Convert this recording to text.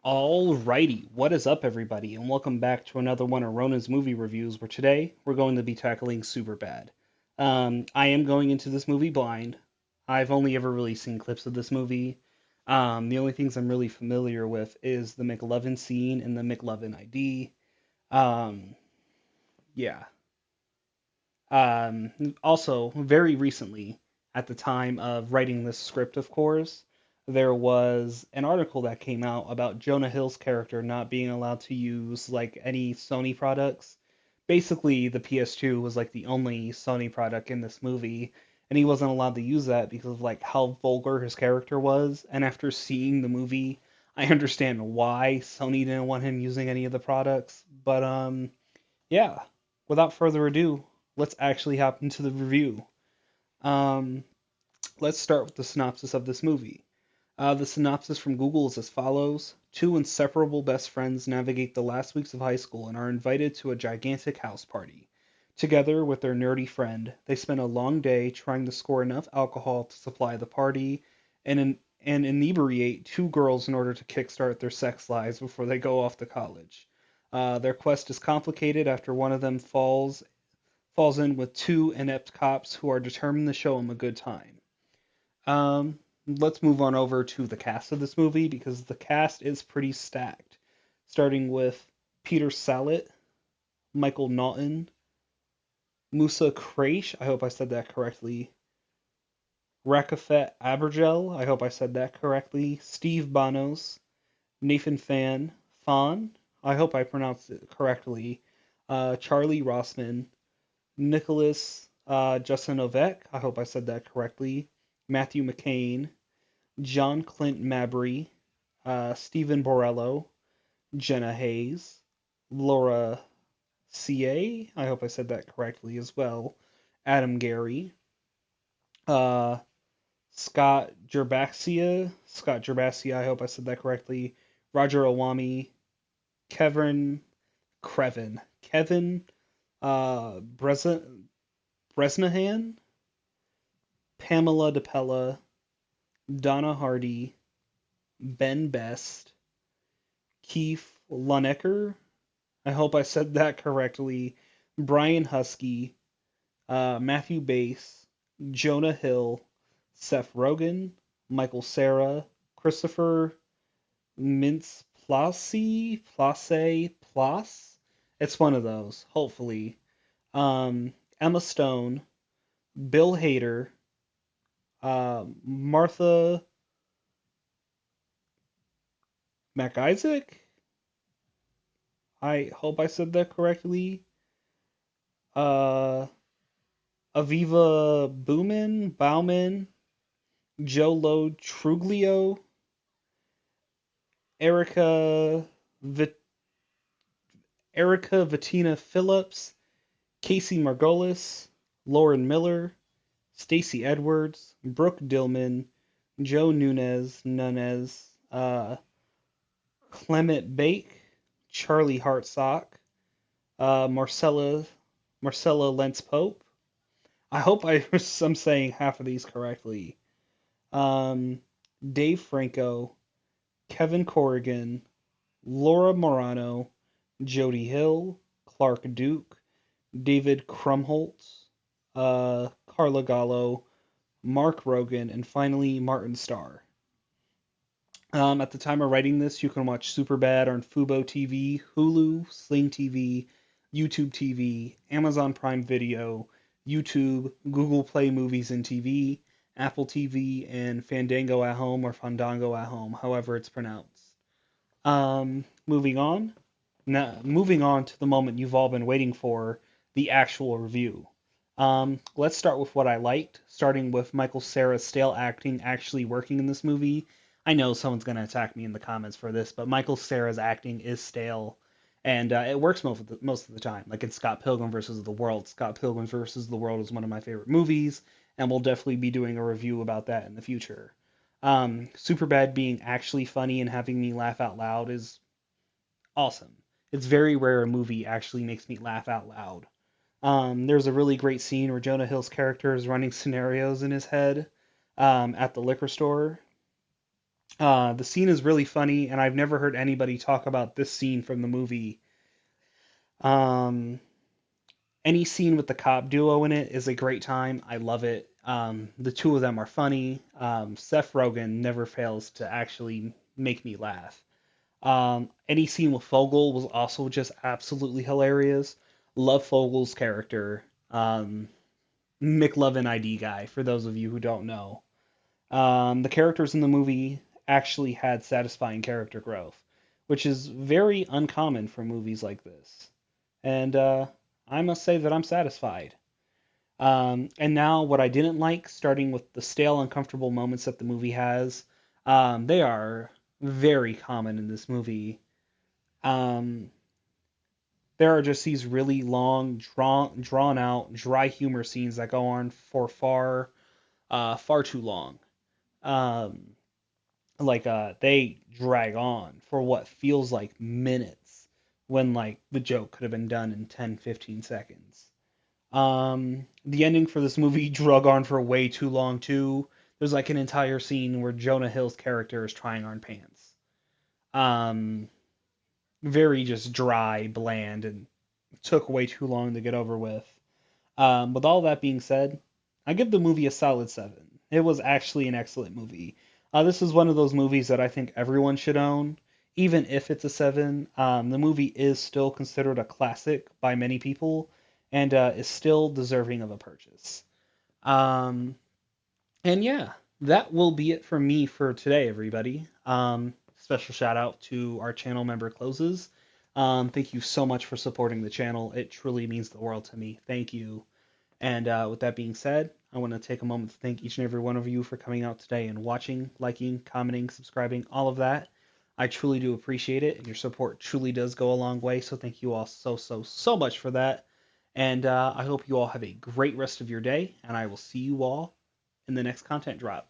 Alrighty, what is up, everybody, and welcome back to another one of Ronin's movie reviews. Where today we're going to be tackling Superbad. I am going into this movie blind. I've only ever really seen clips of this movie. The only things I'm really familiar with is the McLovin scene and the McLovin ID. Um, yeah. Also, very recently, at the time of writing this script, of course, there was an article that came out about Jonah Hill's character not being allowed to use like any Sony products. Basically, the PS2 was like the only Sony product in this movie, and he wasn't allowed to use that because of like how vulgar his character was. And after seeing the movie, I understand why Sony didn't want him using any of the products. But yeah, without further ado, let's actually hop into the review. Um, let's start with the synopsis of this movie. The synopsis from Google is as follows. Two inseparable best friends navigate the last weeks of high school and are invited to a gigantic house party. Together with their nerdy friend, they spend a long day trying to score enough alcohol to supply the party and inebriate two girls in order to kickstart their sex lives before they go off to college. Their quest is complicated after one of them falls in with two inept cops who are determined to show him a good time. Let's move on over to the cast of this movie because the cast is pretty stacked. Starting with Peter Salet, Michael Naughton, Musa Kraish, I hope I said that correctly, Rakafet Abergel, I hope I said that correctly, Steve Bonos, Nathan Fan, I hope I pronounced it correctly, Charlie Rossman, Nicholas Justinovec, I hope I said that correctly, Matthew McCain, John Clint Mabry, Stephen Borello, Jenna Hayes, Laura C.A., I hope I said that correctly as well, Adam Gary, uh, Scott Gerbaxia, I hope I said that correctly, Roger Awami, Kevin Kevin Bresnahan, Pamela DePella, Donna Hardy, Ben Best, Keith Lonecker, I hope I said that correctly, Brian Husky, Matthew Bass, Jonah Hill, Seth Rogen, Michael Cera, Christopher Mintz Place. It's one of those, hopefully. Emma Stone, Bill Hader, Martha McIsaac. I hope I said that correctly. Uh, Aviva Bauman, Joe Lo Truglio, Erica Vit- Erica Vitina Phillips, Casey Margolis, Lauren Miller, Stacey Edwards, Brooke Dillman, Joe Nunez, Clement Bake, Charlie Hartsock, uh, Marcella Marcella Lentz Pope. I hope I'm saying half of these correctly. Um, Dave Franco, Kevin Corrigan, Laura Morano, Jody Hill, Clark Duke, David Krumholtz, Carla Gallo, Mark Rogan, and finally Martin Starr. At the time of writing this, you can watch Superbad on Fubo TV, Hulu, Sling TV, YouTube TV, Amazon Prime Video, YouTube, Google Play Movies and TV, Apple TV, and Fandango at Home or Fandango at Home, however it's pronounced. Moving on. Now, moving on to the moment you've all been waiting for, the actual review. Let's start with what I liked, starting with Michael Cera's stale acting actually working in this movie. I know someone's going to attack me in the comments for this, but Michael Cera's acting is stale, and it works most of the time. Like in Scott Pilgrim versus the World. Scott Pilgrim versus the World is one of my favorite movies, and we'll definitely be doing a review about that in the future. Superbad being actually funny and having me laugh out loud is awesome. It's very rare a movie actually makes me laugh out loud. There's a really great scene where Jonah Hill's character is running scenarios in his head at the liquor store. The scene is really funny, and I've never heard anybody talk about this scene from the movie. Um, any scene with the cop duo in it is a great time. I love it. The two of them are funny. Seth Rogen never fails to actually make me laugh. Any scene with Fogel was also just absolutely hilarious. Love Fogel's character. McLovin ID guy, for those of you who don't know. The characters in the movie actually had satisfying character growth, which is very uncommon for movies like this. And I must say that I'm satisfied. And now, what I didn't like, starting with the stale, uncomfortable moments that the movie has, they are very common in this movie. Um, there are just these really long, drawn out, dry humor scenes that go on for far too long. Um, they drag on for what feels like minutes when like the joke could have been done in 10, 15 seconds. The ending for this movie drug on for way too long too. There's like an entire scene where Jonah Hill's character is trying on pants. Um, very just dry, bland, and took way too long to get over with. With all that being said, I give the movie a solid 7. It was actually an excellent movie. This is one of those movies that I think everyone should own, even if it's a 7. The movie is still considered a classic by many people and is still deserving of a purchase. Um, and yeah, that will be it from me for today, everybody. Special shout out to our channel member closes. Thank you so much for supporting the channel. It truly means the world to me. Thank you. And with that being said, I want to take a moment to thank each and every one of you for coming out today and watching, liking, commenting, subscribing, all of that. I truly do appreciate it, and your support truly does go a long way. So thank you all so much for that. And I hope you all have a great rest of your day, and I will see you all in the next content drop.